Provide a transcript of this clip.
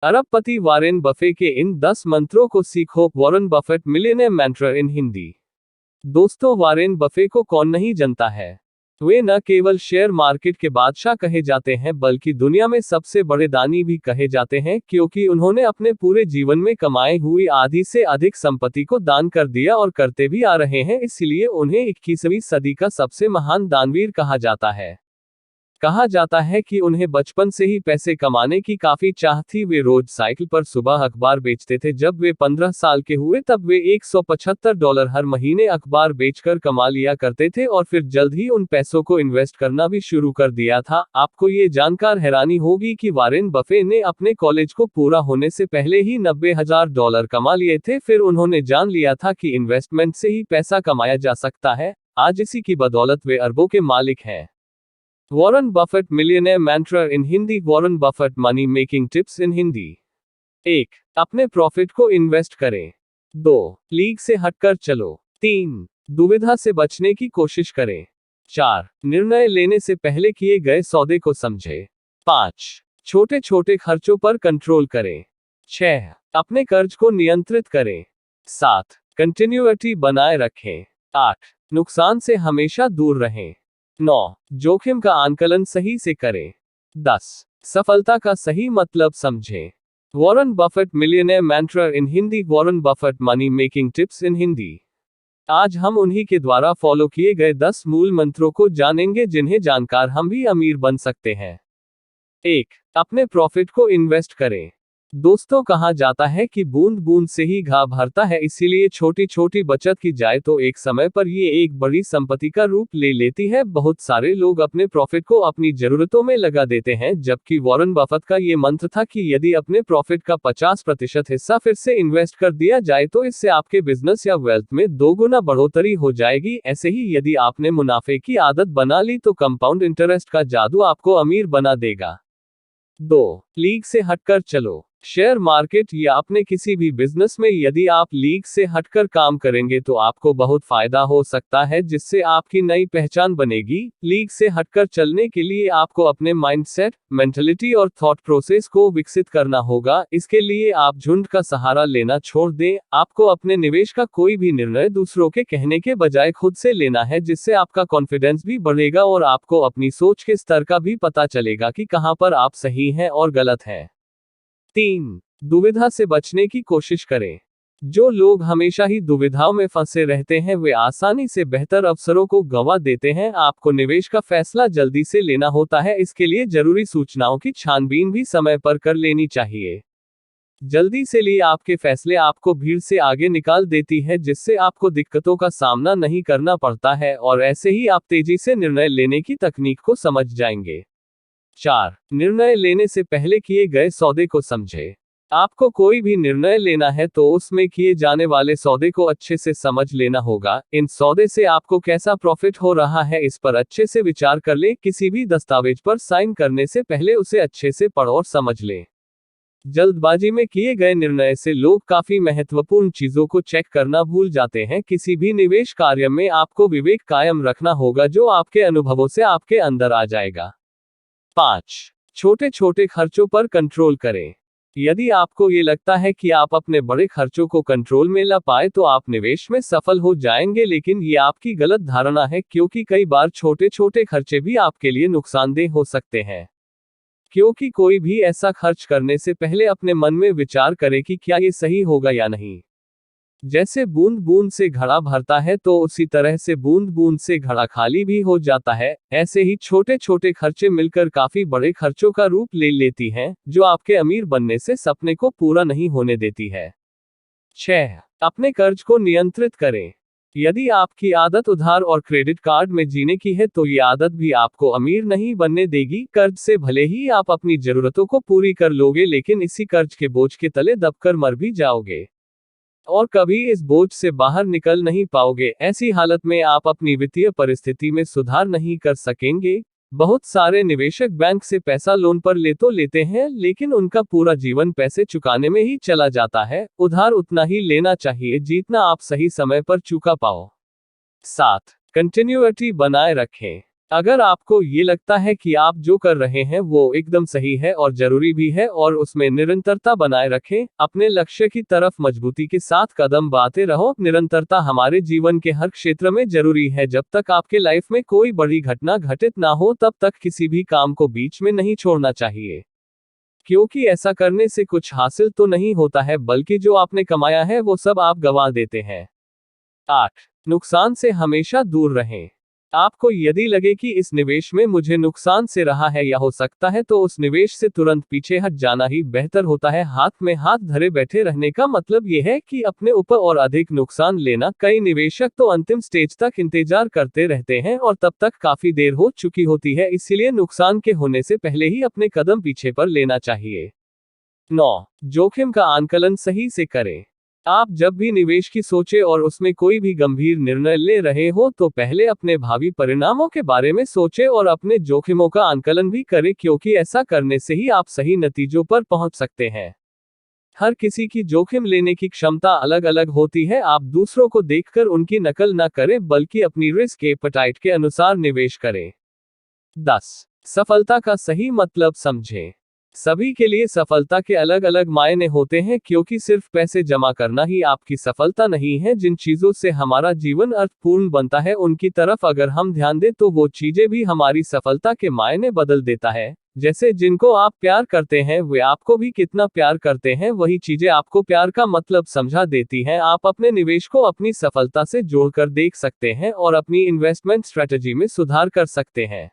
अरबपति Warren Buffett के इन 10 मंत्रों को सीखो। Warren Buffett millionaire mantra in Hindi. दोस्तों, वॉरेन बफे को कौन नहीं जानता है। वे न केवल शेयर मार्केट के बादशाह कहे जाते हैं बल्कि दुनिया में सबसे बड़े दानी भी कहे जाते हैं, क्योंकि उन्होंने अपने पूरे जीवन में कमाई हुई आधी से अधिक संपत्ति को दान कर दिया और करते भी आ रहे हैं। इसलिए उन्हें 21वीं सदी का सबसे महान दानवीर कहा जाता है। कहा जाता है कि उन्हें बचपन से ही पैसे कमाने की काफी चाह थी। वे रोज साइकिल पर सुबह अखबार बेचते थे। जब वे 15 साल के हुए तब वे $175 हर महीने अखबार बेचकर कमा लिया करते थे और फिर जल्द ही उन पैसों को इन्वेस्ट करना भी शुरू कर दिया था। आपको ये जानकर हैरानी होगी कि वॉरेन बफे ने अपने कॉलेज को पूरा होने से पहले ही $90,000 कमा लिए थे। फिर उन्होंने जान लिया था कि इन्वेस्टमेंट से ही पैसा कमाया जा सकता है। आज इसी की बदौलत वे अरबों के मालिक हैं। Warren Buffett millionaire mantra in Hindi. Warren Buffett money making tips in Hindi. 1. अपने प्रॉफिट को इन्वेस्ट करें। 2. लीग से हटकर चलो। 3. दुविधा से बचने की कोशिश करें। 4. निर्णय लेने से पहले किए गए सौदे को समझें। 5. छोटे छोटे खर्चों पर कंट्रोल करें। 6. अपने कर्ज को नियंत्रित करें। 7. कंटिन्यूटी बनाए रखें। 8. नुकसान से हमेशा दूर रहें। 9. जोखिम का आंकलन सही से करें। 10. सफलता का सही मतलब समझें। Warren Buffett millionaire mantra in Hindi. Warren Buffett money making tips in Hindi. आज हम उन्हीं के द्वारा फॉलो किए गए 10 मूल मंत्रों को जानेंगे जिन्हें जानकर हम भी अमीर बन सकते हैं। 1. अपने प्रॉफिट को इन्वेस्ट करें। दोस्तों, कहा जाता है कि बूंद बूंद से ही घाव भरता है, इसीलिए छोटी छोटी बचत की जाए तो एक समय पर ये एक बड़ी संपत्ति का रूप ले लेती है। बहुत सारे लोग अपने प्रॉफिट को अपनी जरूरतों में लगा देते हैं, जबकि वॉरेन बफेट का ये मंत्र था कि यदि अपने प्रॉफिट का 50% हिस्सा फिर से इन्वेस्ट कर दिया जाए तो इससे आपके बिजनेस या वेल्थ में 2 गुना बढ़ोतरी हो जाएगी। ऐसे ही यदि आपने मुनाफे की आदत बना ली तो कंपाउंड इंटरेस्ट का जादू आपको अमीर बना देगा। 2. लीग से हटकर चलो। शेयर मार्केट या अपने किसी भी बिजनेस में यदि आप लीग से हटकर काम करेंगे तो आपको बहुत फायदा हो सकता है, जिससे आपकी नई पहचान बनेगी। लीग से हटकर चलने के लिए आपको अपने माइंडसेट, मेंटलिटी और थॉट प्रोसेस को विकसित करना होगा। इसके लिए आप झुंड का सहारा लेना छोड़ दें। आपको अपने निवेश का कोई भी निर्णय दूसरों के कहने के बजाय खुद से लेना है, जिससे आपका कॉन्फिडेंस भी बढ़ेगा और आपको अपनी सोच के स्तर का भी पता चलेगा कि कहां पर आप सही हैं और गलत हैं। 3. दुविधा से बचने की कोशिश करें। जो लोग हमेशा ही दुविधाओं में फंसे रहते हैं वे आसानी से बेहतर अवसरों को गंवा देते हैं। आपको निवेश का फैसला जल्दी से लेना होता है, इसके लिए जरूरी सूचनाओं की छानबीन भी समय पर कर लेनी चाहिए। जल्दी से लिए आपके फैसले आपको भीड़ से आगे निकाल देती है, जिससे आपको दिक्कतों का सामना नहीं करना पड़ता है और ऐसे ही आप तेजी से निर्णय लेने की तकनीक को समझ जाएंगे। 4. निर्णय लेने से पहले किए गए सौदे को समझें। आपको कोई भी निर्णय लेना है तो उसमें किए जाने वाले सौदे को अच्छे से समझ लेना होगा। इन सौदे से आपको कैसा प्रॉफिट हो रहा है इस पर अच्छे से विचार कर लें। किसी भी दस्तावेज पर साइन करने से पहले उसे अच्छे से पढ़ और समझ लें। जल्दबाजी में किए गए निर्णय से लोग काफी महत्वपूर्ण चीजों को चेक करना भूल जाते हैं। किसी भी निवेश कार्य में आपको विवेक कायम रखना होगा, जो आपके अनुभवों से आपके अंदर आ जाएगा। 5. छोटे छोटे खर्चों पर कंट्रोल करें। यदि आपको ये लगता है कि आप अपने बड़े खर्चों को कंट्रोल में ला पाए तो आप निवेश में सफल हो जाएंगे, लेकिन ये आपकी गलत धारणा है, क्योंकि कई बार छोटे छोटे खर्चे भी आपके लिए नुकसानदेह हो सकते हैं। क्योंकि कोई भी ऐसा खर्च करने से पहले अपने मन में विचार करे कि क्या ये सही होगा या नहीं। जैसे बूंद बूंद से घड़ा भरता है तो उसी तरह से बूंद बूंद से घड़ा खाली भी हो जाता है। ऐसे ही छोटे छोटे खर्चे मिलकर काफी बड़े खर्चों का रूप ले लेती हैं, जो आपके अमीर बनने से सपने को पूरा नहीं होने देती है। 6. अपने कर्ज को नियंत्रित करें। यदि आपकी आदत उधार और क्रेडिट कार्ड में जीने की है तो ये आदत भी आपको अमीर नहीं बनने देगी। कर्ज से भले ही आप अपनी जरूरतों को पूरी कर लोगे, लेकिन इसी कर्ज के बोझ के तले दबकर मर भी जाओगे और कभी इस बोझ से बाहर निकल नहीं पाओगे। ऐसी हालत में आप अपनी वित्तीय परिस्थिति में सुधार नहीं कर सकेंगे। बहुत सारे निवेशक बैंक से पैसा लोन पर ले तो लेते हैं, लेकिन उनका पूरा जीवन पैसे चुकाने में ही चला जाता है। उधार उतना ही लेना चाहिए जितना आप सही समय पर चुका पाओ। 7. कंटिन्यूटी बनाए रखें। अगर आपको ये लगता है कि आप जो कर रहे हैं वो एकदम सही है और जरूरी भी है और उसमें निरंतरता बनाए रखें, अपने लक्ष्य की तरफ मजबूती के साथ कदम बढ़ाते रहो। निरंतरता हमारे जीवन के हर क्षेत्र में जरूरी है। जब तक आपके लाइफ में कोई बड़ी घटना घटित ना हो तब तक किसी भी काम को बीच में नहीं छोड़ना चाहिए, क्योंकि ऐसा करने से कुछ हासिल तो नहीं होता है बल्कि जो आपने कमाया है वो सब आप गंवा देते हैं। 8. नुकसान से हमेशा दूर रहें। आपको यदि लगे कि इस निवेश में मुझे नुकसान से रहा है या हो सकता है तो उस निवेश से तुरंत पीछे हट जाना ही बेहतर होता है। हाथ में हाथ धरे बैठे रहने का मतलब यह है कि अपने ऊपर और अधिक नुकसान लेना। कई निवेशक तो अंतिम स्टेज तक इंतजार करते रहते हैं और तब तक काफी देर हो चुकी होती है, इसलिए नुकसान के होने से पहले ही अपने कदम पीछे पर लेना चाहिए। 9. जोखिम का आंकलन सही से करें। आप जब भी निवेश की सोचे और उसमें कोई भी गंभीर निर्णय ले रहे हो तो पहले अपने भावी परिणामों के बारे में सोचे और अपने जोखिमों का आंकलन भी करें, क्योंकि ऐसा करने से ही आप सही नतीजों पर पहुंच सकते हैं। हर किसी की जोखिम लेने की क्षमता अलग अलग होती है। आप दूसरों को देखकर उनकी नकल न करें बल्कि अपनी रिस्क एपेटाइट के अनुसार निवेश करें। 10. सफलता का सही मतलब समझें। सभी के लिए सफलता के अलग अलग मायने होते हैं, क्योंकि सिर्फ पैसे जमा करना ही आपकी सफलता नहीं है। जिन चीजों से हमारा जीवन अर्थपूर्ण बनता है उनकी तरफ अगर हम ध्यान दें तो वो चीजें भी हमारी सफलता के मायने बदल देता है। जैसे जिनको आप प्यार करते हैं वे आपको भी कितना प्यार करते हैं, वही चीजें आपको प्यार का मतलब समझा देती हैं। आप अपने निवेश को अपनी सफलता से जोड़कर देख सकते हैं और अपनी इन्वेस्टमेंट स्ट्रेटजी में सुधार कर सकते हैं।